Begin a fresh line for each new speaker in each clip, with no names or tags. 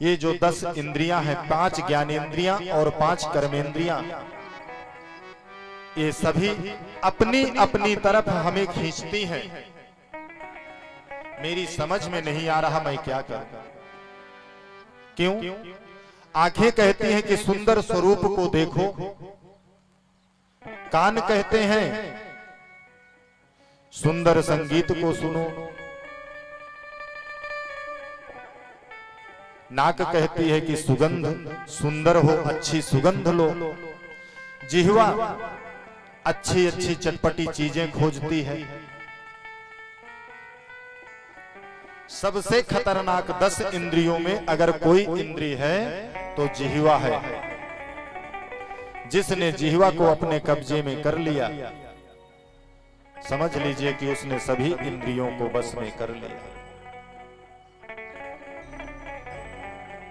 ये जो 10 इंद्रियां हैं, 5 ज्ञानेंद्रियां और 5 कर्मेंद्रियां, ये सभी अपनी अपनी तरफ हमें खींचती हैं। मेरी समझ में नहीं आ रहा मैं क्या करूं। क्यों? आंखें कहती हैं कि सुंदर स्वरूप को देखो, कान कहते हैं सुंदर संगीत को सुनो, नाक कहती है कि सुगंध सुंदर हो, अच्छी सुगंध लो, जिह्वा अच्छी अच्छी चटपटी चीजें खोजती है। सबसे खतरनाक 10 इंद्रियों में अगर कोई इंद्रिय है तो जिह्वा है। जिसने जिह्वा को अपने कब्जे में कर लिया, समझ लीजिए कि उसने सभी इंद्रियों को बस में कर लिया।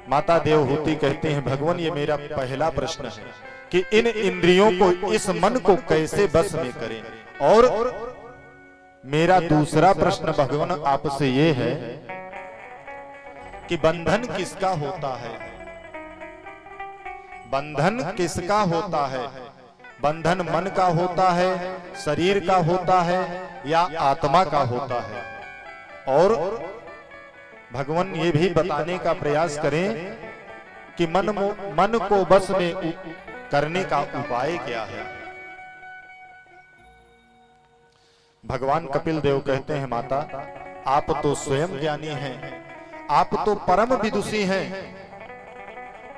माता देवहूति कहते हैं, भगवान ये मेरा पहला प्रश्न है कि इन इंद्रियों को, इस मन को कैसे बस में करें। और मेरा दूसरा प्रश्न भगवान आपसे ये है कि बंधन किसका होता है? बंधन किसका होता है? बंधन मन का होता है, शरीर का होता है या आत्मा का होता है? और भगवान ये भी बताने का प्रयास करें कि मन को बस में करने का उपाय क्या है। भगवान कपिल देव कहते हैं, माता आप तो स्वयं ज्ञानी हैं, आप तो परम विदुषी हैं,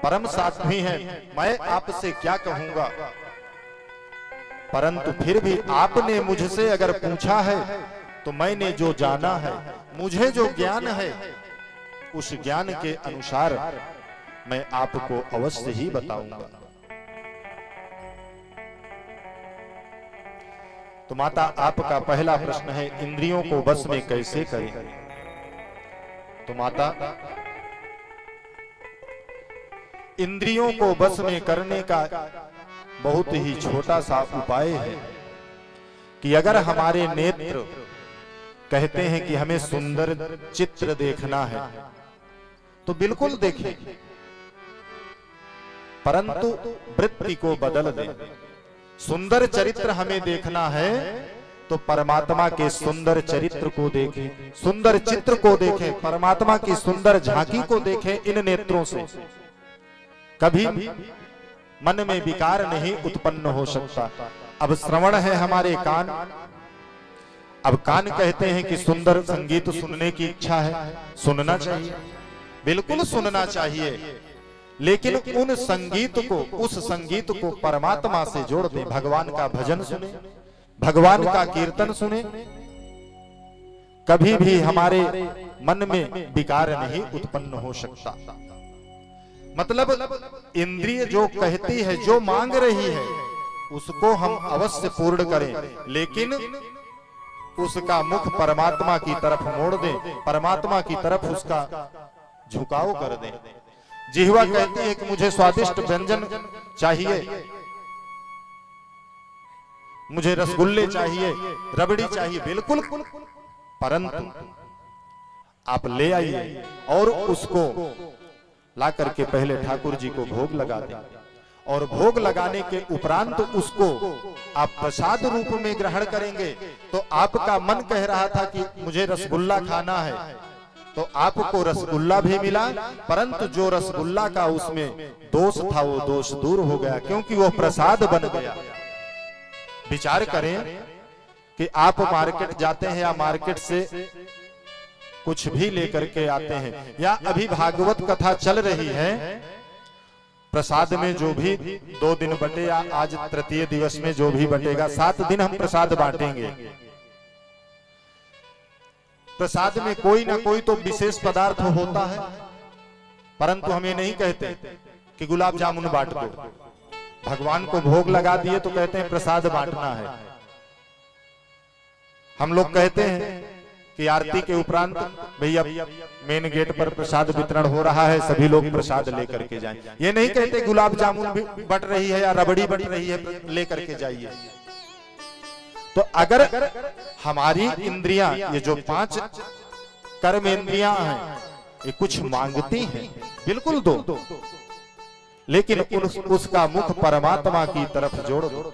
परम साध्वी हैं, मैं आपसे क्या कहूंगा। परंतु फिर भी आपने मुझसे अगर पूछा है तो मैंने जो जाना है, मुझे जो ज्ञान है, उस ज्ञान के अनुसार मैं आपको अवश्य ही बताऊंगा। तो माता आपका पहला प्रश्न है, इंद्रियों को बस में कैसे करें? तो माता इंद्रियों को बस में करने का बहुत ही छोटा सा उपाय है कि अगर हमारे नेत्र कहते हैं कि हमें सुंदर चित्र देखना है तो बिल्कुल देखें, परंतु वृत्ति को बदल दें। सुंदर चरित्र हमें देखना है तो परमात्मा के सुंदर चरित्र को देखें, सुंदर चित्र को देखें, परमात्मा की सुंदर झांकी को देखें। इन नेत्रों से कभी मन में विकार नहीं उत्पन्न हो सकता। अब श्रवण है हमारे कान, अब कान कहते हैं कि सुंदर संगीत सुनने की इच्छा है, सुनना चाहिए, बिल्कुल सुनना चाहिए, लेकिन उन संगीत को, उस संगीत को परमात्मा से जोड़ दें। भगवान का भजन सुने, भगवान का कीर्तन सुने, कभी भी हमारे मन में विकार नहीं उत्पन्न हो सकता। मतलब इंद्रिय जो कहती है, जो मांग रही है, उसको हम अवश्य पूर्ण करें, लेकिन उसका मुख परमात्मा की तरफ मोड़ दें, परमात्मा की तरफ उसका झुकाव कर दें। जिह्वा कहती है कि मुझे स्वादिष्ट व्यंजन चाहिए, मुझे रसगुल्ले चाहिए, रबड़ी चाहिए, बिल्कुल, परंतु आप ले आइए और उसको ला करके पहले ठाकुर जी को भोग लगा दें, और भोग लगाने के उपरांत उसको आप प्रसाद रूप में ग्रहण करेंगे। तो आपका मन कह रहा था कि मुझे रसगुल्ला खाना है, तो आपको रसगुल्ला भी मिला, परंतु जो रसगुल्ला का उसमें दोष था वो दोष दूर हो गया, क्योंकि वो प्रसाद बन गया। विचार करें कि आप मार्केट जाते हैं या मार्केट से कुछ भी लेकर के आते हैं, या अभी भागवत कथा चल रही है, प्रसाद में जो भी 2 दिन बटे या आज तृतीय दिवस में जो भी बटेगा, 7 दिन हम प्रसाद बांटेंगे। प्रसाद में कोई ना कोई तो विशेष पदार्थ होता है, परंतु हम ये नहीं कहते कि गुलाब जामुन बांट दो। भगवान को भोग लगा दिए तो कहते हैं प्रसाद बांटना है। हम लोग कहते हैं कि आरती के उपरांत भैया मेन गेट पर प्रसाद वितरण हो रहा है, सभी लोग प्रसाद लेकर के जाएं। ये नहीं कहते गुलाब जामुन भी बट रही है या रबड़ी बट रही है, लेकर के जाइए। तो अगर हमारी इंद्रियां, ये जो 5 कर्म इंद्रियां हैं, ये कुछ मांगती हैं, बिल्कुल दो, लेकिन उसका मुख परमात्मा की तरफ जोड़ दो।